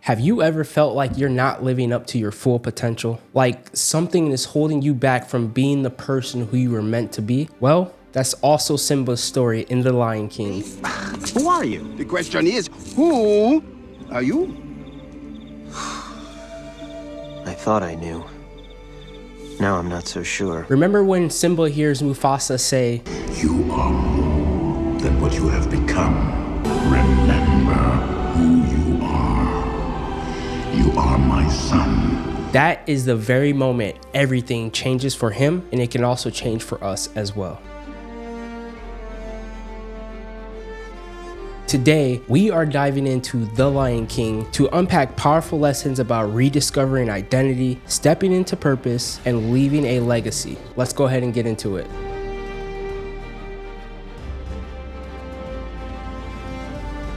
Have you ever felt like you're not living up to your full potential? Like something is holding you back from being the person who you were meant to be? Well, that's also Simba's story in The Lion King. Who are you? The question is, who are you? I thought I knew. Now I'm not so sure. Remember when Simba hears Mufasa say, "You are more than what you have become. Remember who you are. You are my son." that is the very moment everything changes for him, and it can also change for us as well. Today, we are diving into The Lion King to unpack powerful lessons about rediscovering identity, stepping into purpose, and leaving a legacy. Let's go ahead and get into it.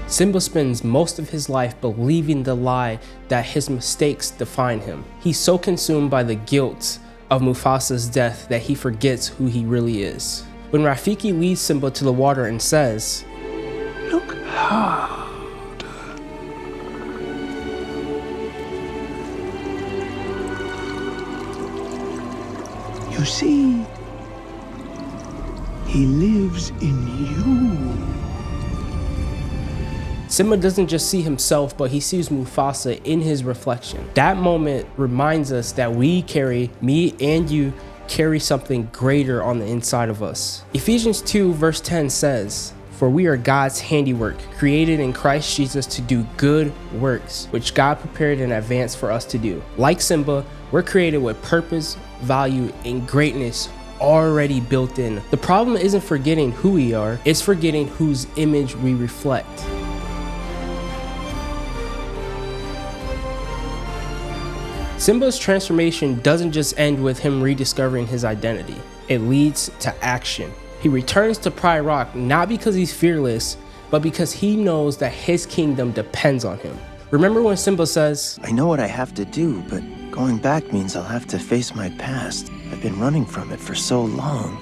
Simba spends most of his life believing the lie that his mistakes define him. He's so consumed by the guilt of Mufasa's death that he forgets who he really is. When Rafiki leads Simba to the water and says, Look hard. You see, he lives in you. Simba doesn't just see himself, but he sees Mufasa in his reflection. That moment reminds us that me and you, carry something greater on the inside of us. Ephesians 2 verse 10 says, "For we are God's handiwork, created in Christ Jesus to do good works, which God prepared in advance for us to do." Like Simba, we're created with purpose, value, and greatness already built in. The problem isn't forgetting who we are, it's forgetting whose image we reflect. Simba's transformation doesn't just end with him rediscovering his identity. It leads to action. He returns to Pride Rock not because he's fearless, but because he knows that his kingdom depends on him. Remember when Simba says, I know what I have to do, but going back means I'll have to face my past. I've been running from it for so long.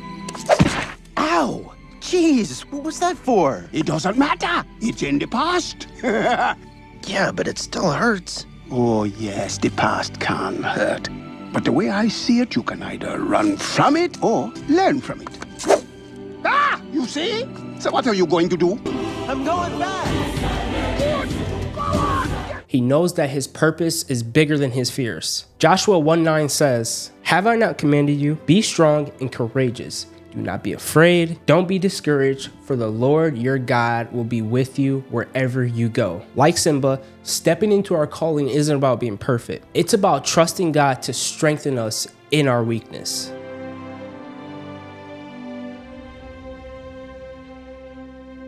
Ow! Jeez, what was that for? It doesn't matter. It's in the past. Yeah, but it still hurts. Oh, yes, the past can hurt. But the way I see it, you can either run from it or learn from it. Ah, you see? So what are you going to do? I'm going back! Good. Go on. he knows that his purpose is bigger than his fears. Joshua 1:9 says, "Have I not commanded you? Be strong and courageous. Do not be afraid. Don't be discouraged, for the Lord your God will be with you wherever you go." Like Simba, stepping into our calling isn't about being perfect. It's about trusting God to strengthen us in our weakness.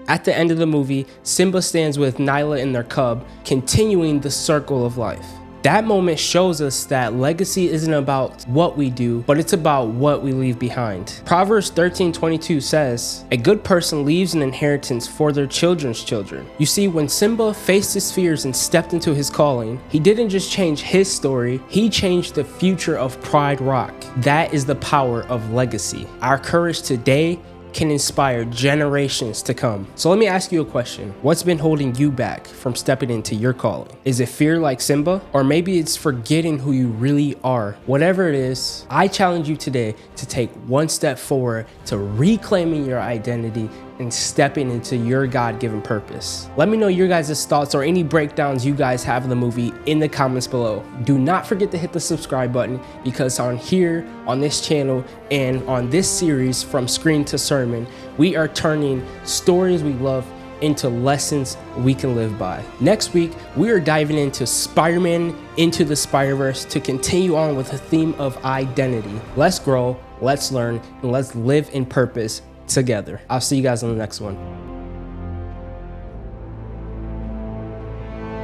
At the end of the movie, Simba stands with Nyla and their cub, continuing the circle of life. That moment shows us that legacy isn't about what we do, but it's about what we leave behind. Proverbs 13:22 says, "A good person leaves an inheritance for their children's children." You see, when Simba faced his fears and stepped into his calling, he didn't just change his story, he changed the future of Pride Rock. That is the power of legacy. Our courage today can inspire generations to come. So let me ask you a question. What's been holding you back from stepping into your calling? Is it fear like Simba? Or maybe it's forgetting who you really are? Whatever it is, I challenge you today to take one step forward to reclaiming your identity and stepping into your God-given purpose. Let me know your guys' thoughts or any breakdowns you guys have of the movie in the comments below. Do not forget to hit the subscribe button, because on here, on this channel, and on this series From Screen to Sermon, we are turning stories we love into lessons we can live by. Next week, we are diving into Spider-Man Into the Spider-Verse to continue on with the theme of identity. Let's grow, let's learn, and let's live in purpose together. I'll see you guys on the next one.